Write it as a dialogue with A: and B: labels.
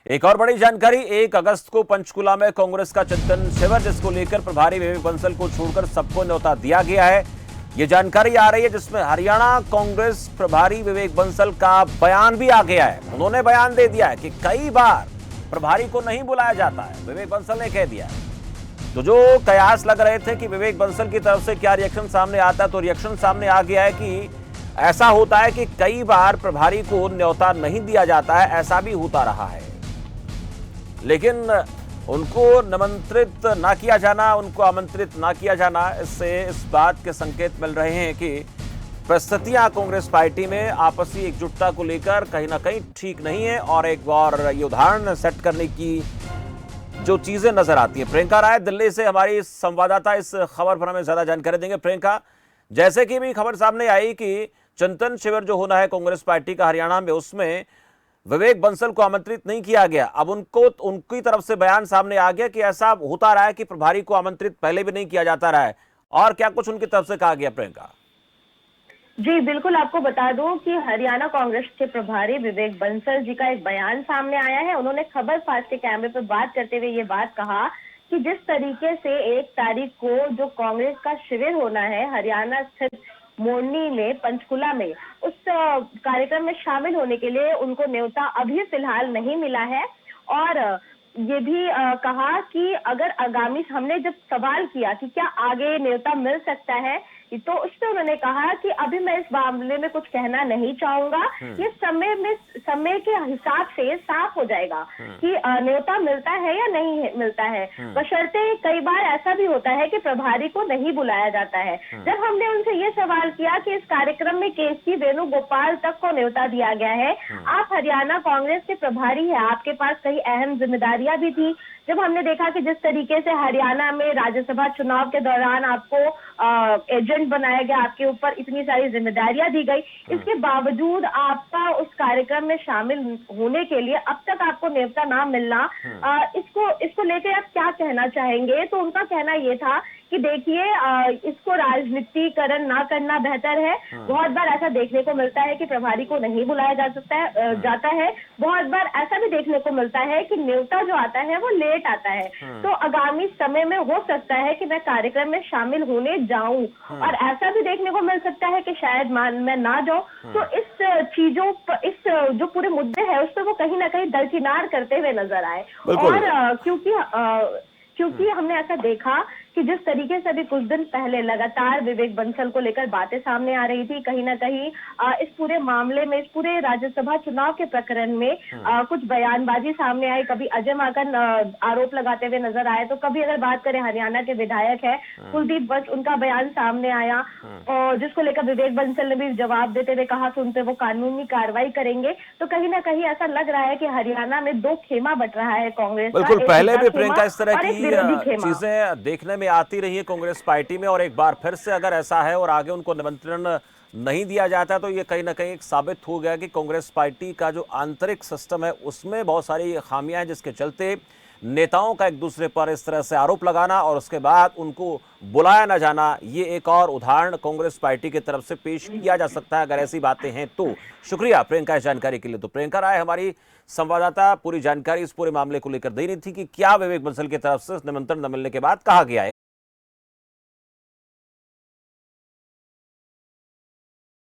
A: एक और बड़ी जानकारी, 1 अगस्त को पंचकुला में कांग्रेस का चिंतन शिविर, जिसको लेकर प्रभारी विवेक बंसल को छोड़कर सबको न्योता दिया गया है। यह जानकारी आ रही है जिसमें हरियाणा कांग्रेस प्रभारी विवेक बंसल का बयान भी आ गया है। उन्होंने बयान दे दिया है कि कई बार प्रभारी को नहीं बुलाया जाता है, विवेक बंसल ने कह दिया है। तो जो कयास लग रहे थे कि विवेक बंसल की तरफ से क्या रिएक्शन सामने आता है, तो रिएक्शन सामने आ गया है कि ऐसा होता है कि कई बार प्रभारी को न्योता नहीं दिया जाता है, ऐसा भी होता रहा है। लेकिन उनको निमंत्रित ना किया जाना, उनको आमंत्रित ना किया जाना, इससे इस बात के संकेत मिल रहे हैं कि परिस्थितियां कांग्रेस पार्टी में आपसी एकजुटता को लेकर कहीं ना कहीं ठीक नहीं है। और एक बार ये उदाहरण सेट करने की जो चीजें नजर आती हैं। प्रियंका राय दिल्ली से हमारी संवाददाता इस खबर पर हमें ज्यादा जानकारी देंगे। प्रियंका, जैसे कि भी खबर सामने आई कि चिंतन शिविर जो होना है कांग्रेस पार्टी का हरियाणा में, उसमें विवेक बंसल को आमंत्रित नहीं किया गया। अब उनकी तरफ से बयान सामने आ गया कि ऐसा होता रहा है कि प्रभारी को आमंत्रित पहले भी नहीं किया जाता रहा है, और क्या कुछ उनकी तरफ से कहा गया? प्रियंका
B: जी बिल्कुल, आपको बता दूं कि हरियाणा कांग्रेस के प्रभारी विवेक बंसल जी का एक बयान सामने आया है। उन्होंने खबर फास्ट के कैमरे पर बात करते हुए ये बात कहा कि जिस तरीके से 1 तारीख को जो कांग्रेस का शिविर होना है हरियाणा स्थित मोरनी में, पंचकुला में, उस कार्यक्रम में शामिल होने के लिए उनको न्योता अभी फिलहाल नहीं मिला है। और ये भी कहा कि अगर आगामी, हमने जब सवाल किया कि क्या आगे न्योता मिल सकता है, तो उस पर उन्होंने कहा कि अभी मैं इस मामले में कुछ कहना नहीं चाहूंगा। ये समय के हिसाब से साफ हो जाएगा कि न्योता मिलता है या नहीं मिलता है। बशर्ते कई बार ऐसा भी होता है कि प्रभारी को नहीं बुलाया जाता है। जब हमने उनसे ये सवाल किया कि इस कार्यक्रम में केसी वेणुगोपाल तक को न्योता दिया गया है, आप हरियाणा कांग्रेस के प्रभारी है, आपके पास कई अहम जिम्मेदारियां भी थी। जब हमने देखा कि जिस तरीके से हरियाणा में राज्यसभा चुनाव के दौरान आपको एजेंट बनाया गया, आपके ऊपर इतनी सारी जिम्मेदारियां दी गई, इसके बावजूद आपका उस कार्यक्रम में शामिल होने के लिए अब तक आपको न्योता ना मिलना, इसको लेकर आप क्या कहना चाहेंगे? तो उनका कहना ये था कि देखिए, इसको राजनीतिकरण ना करना बेहतर है। बहुत बार ऐसा देखने को मिलता है कि प्रभारी को नहीं बुलाया जाता है। बहुत बार ऐसा भी देखने को मिलता है कि न्योता जो आता है वो लेट आता है। तो आगामी समय में हो सकता है कि मैं कार्यक्रम में शामिल होने जाऊं, और ऐसा भी देखने को मिल सकता है कि शायद मैं ना जाऊं। तो इस जो पूरे मुद्दे हैं उस पर वो कहीं ना कहीं दरकिनार करते हुए नजर आए। और क्योंकि हमने ऐसा देखा कि जिस तरीके से अभी कुछ दिन पहले लगातार विवेक बंसल को लेकर बातें सामने आ रही थी, कहीं ना कहीं इस पूरे मामले में, इस पूरे राज्यसभा चुनाव के प्रकरण में कुछ बयानबाजी सामने आई। कभी अजय माकन आरोप लगाते हुए नजर आए, तो कभी अगर बात करें हरियाणा के विधायक है कुलदीप वत्स, उनका बयान सामने आया, और जिसको लेकर विवेक बंसल ने भी जवाब देते हुए कहा कि उन पर वो कानूनी कार्रवाई करेंगे। तो कहीं ना कहीं ऐसा लग रहा है कि हरियाणा में 2 खेमा बट रहा है कांग्रेस का।
A: बिल्कुल, पहले भी प्रियंका इस तरह की चीजें देखने में आती रही है कांग्रेस पार्टी में, और एक बार फिर से अगर ऐसा है और आगे उनको निमंत्रण नहीं दिया जाता, तो ये कहीं ना कहीं साबित हो गया कि कांग्रेस पार्टी का जो आंतरिक सिस्टम है उसमें बहुत सारी खामियां हैं, जिसके चलते नेताओं का एक दूसरे पर इस तरह से आरोप लगाना और उसके बाद उनको बुलाया ना जाना, ये एक और उदाहरण कांग्रेस पार्टी की तरफ से पेश किया जा सकता है अगर ऐसी बातें हैं तो। शुक्रिया प्रियंका इस जानकारी के लिए। तो प्रियंका राय हमारी संवाददाता पूरी जानकारी इस पूरे मामले को लेकर दे रही थी कि क्या विवेक बंसल की तरफ से निमंत्रण न मिलने के बाद कहा गया है।